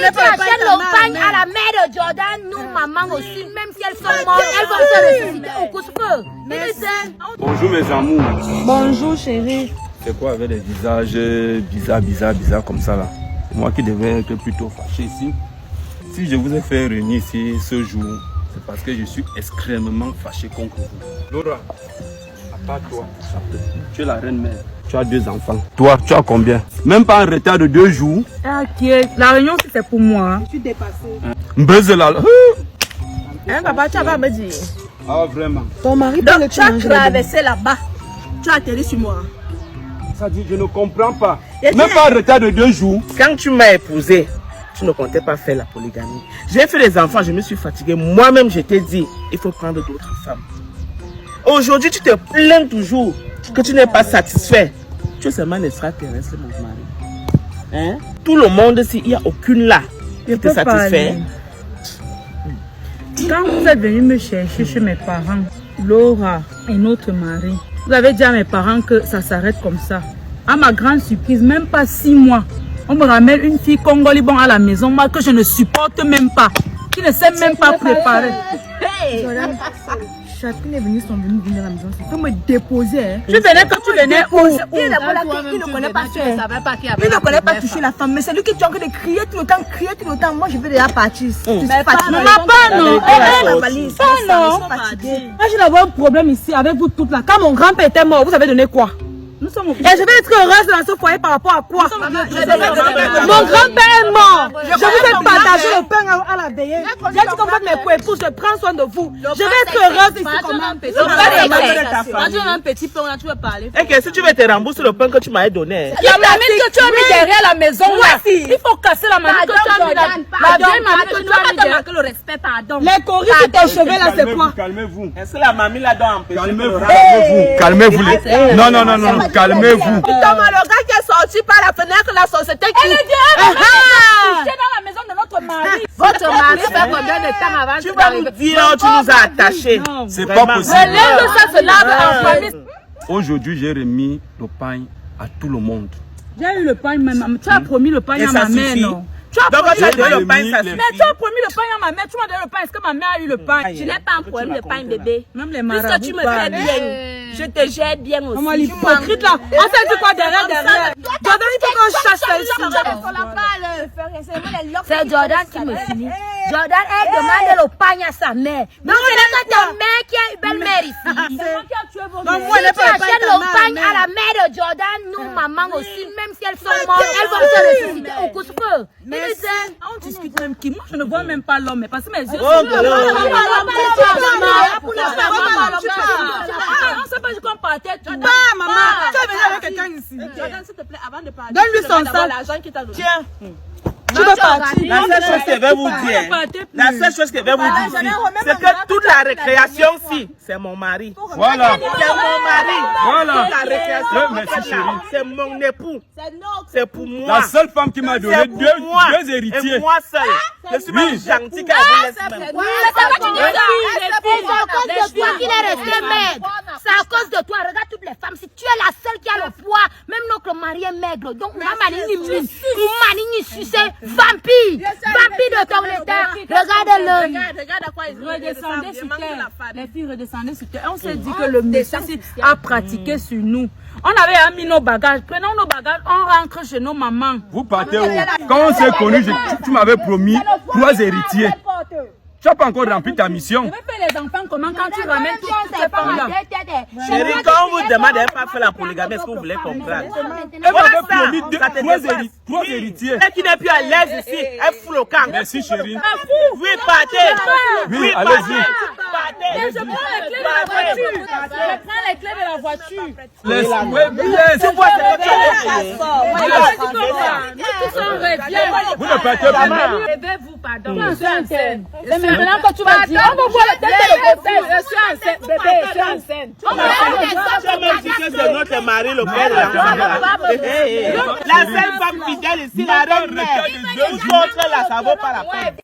tu achètes l'opagne à la mère de Jordan, nous, maman aussi, même si elles sont mortes, elles vont se ressusciter au couscous. Bonjour mes amours. Bonjour chérie. C'est quoi avec des visages bizarres comme ça là? Moi qui devais être plutôt fâché ici. Si je vous ai fait réunir ici ce jour, c'est parce que je suis extrêmement fâché contre vous. Laura, à part toi, tu es la reine mère. Tu as 2 enfants. Toi, tu as combien? Même pas un retard de 2 jours. Ok, la réunion c'est pour moi. Je suis dépassée. Mbeze là. Hein, papa, tu vas me dire. Ah vraiment? Ton mari, donc, tu as traversé là-bas. Tu as atterri sur moi. Ça dit, je ne comprends pas. Même pas un retard de 2 jours. Quand tu m'as épousé, tu ne comptais pas faire la polygamie. J'ai fait les enfants, je me suis fatigué. Moi-même, je t'ai dit, il faut prendre d'autres femmes. Aujourd'hui, tu te plains toujours que tu n'es pas satisfait. Tu es seulement un extraterrestre, mon mari. Hein? Tout le monde, s'il n'y a aucune là qui te satisfait. Quand vous êtes venu me chercher chez mes parents, Laura et notre mari, vous avez dit à mes parents que ça s'arrête comme ça. À ma grande surprise, même pas 6 mois, on me ramène une fille congolaise à la maison, moi que je ne supporte même pas, qui ne sait même pas préparer. Hey. Chacune est venue, sont venus à la maison. Il faut me déposer. Hein. Tu venais quand tu venais où? Il ne connaît pas ça. Il ne connaît pas toucher la femme. Mais c'est lui qui est en train de crier tout le temps, Moi, je vais déjà partir. Mais pas non. Non. Moi, j'ai d'avoir un problème ici avec vous toutes là. Quand mon grand-père était mort, vous avez donné quoi? Et je vais être heureuse dans ce foyer par rapport à quoi? Mon grand-père est mort. Je vous ai partagé le pain à la veillée. J'ai dit comme ça mes épouses, je prends soin de vous. Je vais être heureuse ici comme un petit pain, tu veux parler. Et si tu veux te rembourser le pain que tu m'as donné. La mamie que tu as mis derrière la maison, il faut casser la mamie que tu as mis là. La vieille mamie que tu as mis derrière. Le respect, pardon. Les coris de tes cheveux là, c'est quoi? Calmez-vous. Est-ce que la mamie là doit empêcher? Calmez-vous. Non. Calmez-vous. Putain, le gars qui est sorti par la fenêtre, la société qui... Elle est bien dans la maison de notre mari. Votre mari fait combien de temps avant? Tu vas nous dire, tu nous as attachés. C'est pas possible. Ça se lave en famille. Aujourd'hui, j'ai remis le pain à tout le monde. J'ai eu le pain, tu as promis le pain à ma mère, non? Tu as promis le pain, ça suffit. Mais tu as promis le pain à ma mère, tu m'as donné le pain. Est-ce que ma mère a eu le pain? Je n'ai pas un problème de pain, bébé. Même les marabouts. Puisque tu me fais bien. Je te gère bien aussi. Comment l'hypocrite là? On s'est dit quoi derrière? Jordan, il faut qu'on chasse ça ici. C'est Jordan qui me finit. Jordan, elle demande le pain à sa mère. Donc c'est ta mère qui a une belle mère ici. Si tu achètes le pain à la mère de Jordan, nous, maman aussi, même si elles sont mortes, elles vont se ressusciter au couscous. On discute même qui? Moi, je ne vois même pas l'homme, parce que mes yeux... Oh, on sait pas qu'on partait tout. Maman, tu as venu avec quelqu'un ici. Jordan, s'il te plaît, avant de partir, donne-lui son sang. l'argent qui t'a donné. Tiens. Tu veux partir. La seule chose que je vais vous dire, c'est que toute la récréation ici, c'est mon mari. Voilà. C'est mon mari. Voilà. Toute la récréation, Merci chérie. c'est mon époux. C'est pour moi. La seule femme qui m'a donné C'est pour moi. deux héritiers. Et moi seul. Je suis même gentil quand je laisse même. C'est à cause de toi qu'il est resté maigre. C'est à cause de toi. Regarde toutes les femmes. Si tu es la seule qui a le poids, même notre mari est maigre. Donc, on va manier mine. On manier sucer. Vampire. Vampire de ton état. Regarde-le. Regarde à quoi ils redescendaient sur terre. Les filles redescendaient sur terre. On s'est dit que le Messie a pratiqué sur nous. On avait mis nos bagages. Prenons nos bagages, on rentre chez nos mamans. Vous partez où? Quand on s'est connus, tu m'avais promis 3 héritiers. Tu n'as pas encore rempli ta mission. Je vais faire les enfants comment quand tu ramènes toutes ces femmes-là? Chérie, quand on vous demande de ne pas faire la polygamie, est-ce que vous voulez comprendre? Elle m'avait promis 3 héritiers. Elle qui n'est plus à l'aise ici, elle fout le camp. Merci chérie. Oui, partez. Oui, allez-y. Je prends les clés de la voiture. Je prends les clés de la voiture. Vous ne partez pas. Levez-vous, pardon. C'est maintenant que tu vas dire. On me voit la tête de je suis enceinte. Bébé, je suis enceinte. Tu as même dit que c'est notre mari, le père de l'enfant. La seule femme fidèle ici, la reine mère. Vous autres là, ça vaut pas la peine.